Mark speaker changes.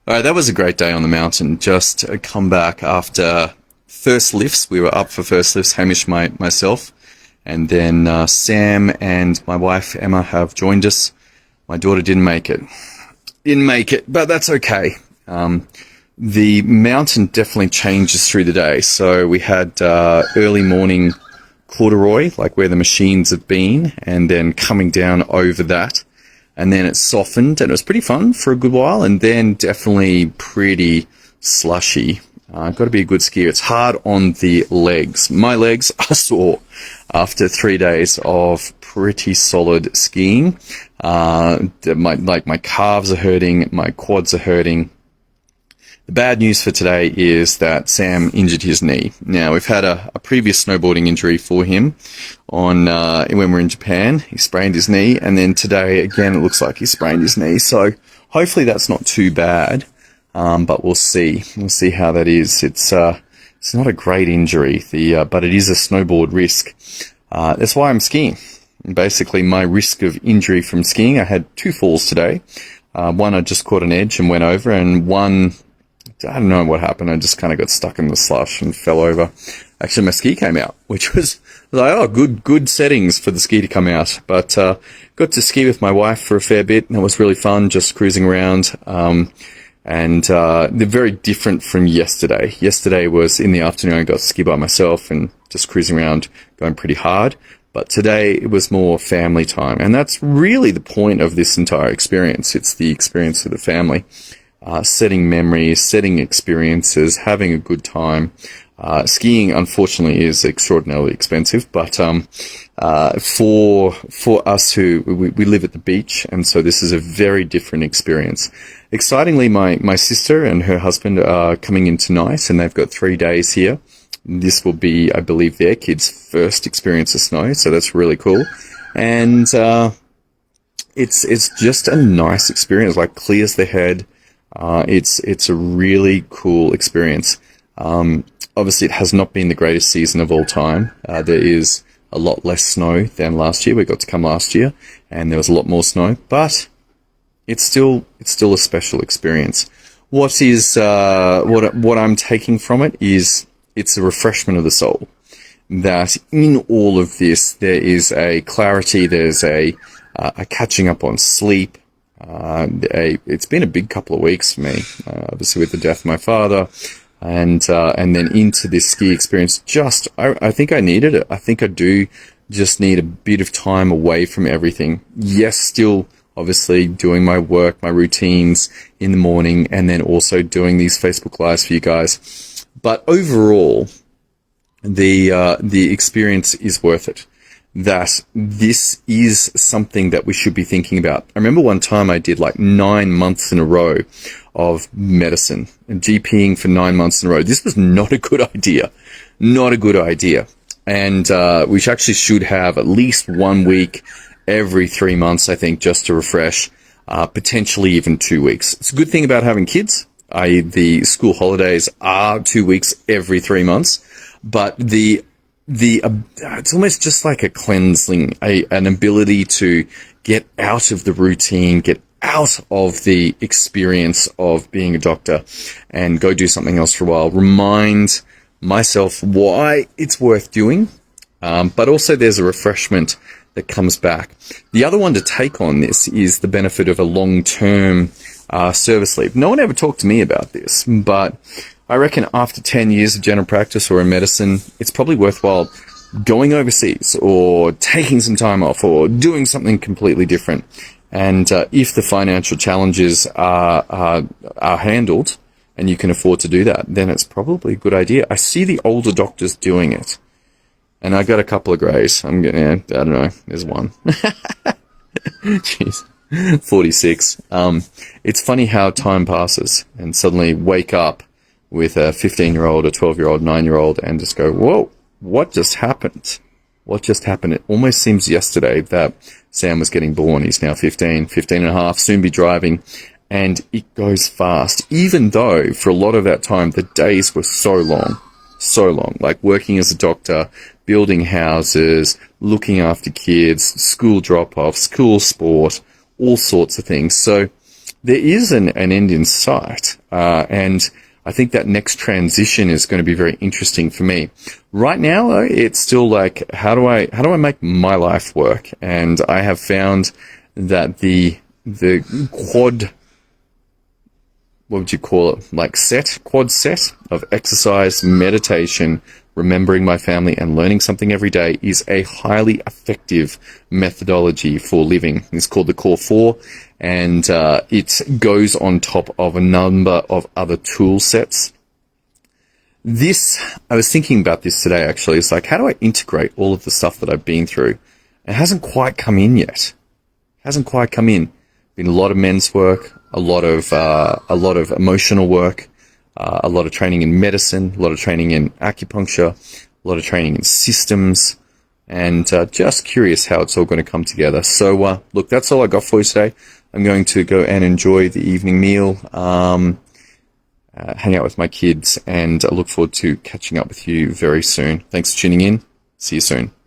Speaker 1: All right, that was a great day on the mountain. Just come back after first lifts. We were up for first lifts, Hamish, myself, and then Sam and my wife, Emma, have joined us. My daughter didn't make it. But that's okay. The mountain definitely changes through the day. So we had early morning corduroy, like where the machines have been, and then coming down over that. And then it softened, and it was pretty fun for a good while, and then definitely pretty slushy. Got to be a good skier. It's hard on the legs. My legs are sore after 3 days of pretty solid skiing. My calves are hurting, my quads are hurting. The bad news for today is that Sam injured his knee. Now, we've had a previous snowboarding injury for him on when we were in Japan. He sprained his knee, and then today, again, it looks like he sprained his knee. So hopefully that's not too bad, but we'll see. We'll see how that is. It's not a great injury, but it is a snowboard risk. That's why I'm skiing. Basically, my risk of injury from skiing, I had 2 falls today. One, I just caught an edge and went over, and one, I don't know what happened. I just kind of got stuck in the slush and fell over. Actually, my ski came out, which was like, oh, good settings for the ski to come out. But got to ski with my wife for a fair bit, and it was really fun, just cruising around. And they're very different from yesterday. Yesterday was in the afternoon. I got to ski by myself and just cruising around, going pretty hard. But today it was more family time, and that's really the point of this entire experience. It's the experience of the family. Setting memories, setting experiences, having a good time. Skiing, unfortunately, is extraordinarily expensive, but for us who we live at the beach, and so this is a very different experience. Excitingly, my sister and her husband are coming in tonight, and they've got 3 days here. This will be, I believe, their kids' first experience of snow, so that's really cool. And it's just a nice experience, like clears the head. It's a really cool experience. Obviously it has not been the greatest season of all time. There is a lot less snow than last year. We got to come last year and there was a lot more snow, but it's still a special experience. What I'm taking from it is it's a refreshment of the soul. That in all of this, there is a clarity, there's a catching up on sleep. It's been a big couple of weeks for me, obviously with the death of my father, and then into this ski experience. I think I needed it. I think I do just need a bit of time away from everything. Yes, still obviously doing my work, my routines in the morning, and then also doing these Facebook Lives for you guys. But overall, the experience is worth it. That this is something that we should be thinking about. I remember one time I did like 9 months in a row of medicine and GPing for 9 months in a row. This was not a good idea. Not a good idea. And we actually should have at least 1 week every 3 months, I think, just to refresh, potentially even 2 weeks. It's a good thing about having kids. The school holidays are 2 weeks every 3 months, but it's almost just like a cleansing, an ability to get out of the routine, get out of the experience of being a doctor and go do something else for a while. Remind myself why it's worth doing. But also there's a refreshment that comes back. The other one to take on this is the benefit of a long-term service leave. No one ever talked to me about this, but I reckon after 10 years of general practice or in medicine, it's probably worthwhile going overseas or taking some time off or doing something completely different. And if the financial challenges are handled and you can afford to do that, then it's probably a good idea. I see the older doctors doing it. And I got a couple of greys. I don't know, there's one. Jeez. 46. It's funny how time passes and suddenly wake up with a 15-year-old, a 12-year-old, 9-year-old and just go, whoa, what just happened? What just happened? It almost seems yesterday that Sam was getting born. He's now 15 and a half, soon be driving, and it goes fast. Even though for a lot of that time, the days were so long, like working as a doctor, building houses, looking after kids, school drop-offs, school sport, all sorts of things. So there is an end in sight, and I think that next transition is going to be very interesting for me. Right now, though, it's still like, how do I make my life work? And I have found that the quad, what would you call it? Like quad set of exercise, meditation, remembering my family, and learning something every day is a highly effective methodology for living. It's called the Core 4, and it goes on top of a number of other tool sets. I was thinking about this today, actually. It's like, how do I integrate all of the stuff that I've been through? It hasn't quite come in yet. Been a lot of men's work, a lot of emotional work, a lot of training in medicine, a lot of training in acupuncture, a lot of training in systems, and just curious how it's all going to come together. So, look, that's all I got for you today. I'm going to go and enjoy the evening meal, hang out with my kids, and I look forward to catching up with you very soon. Thanks for tuning in. See you soon.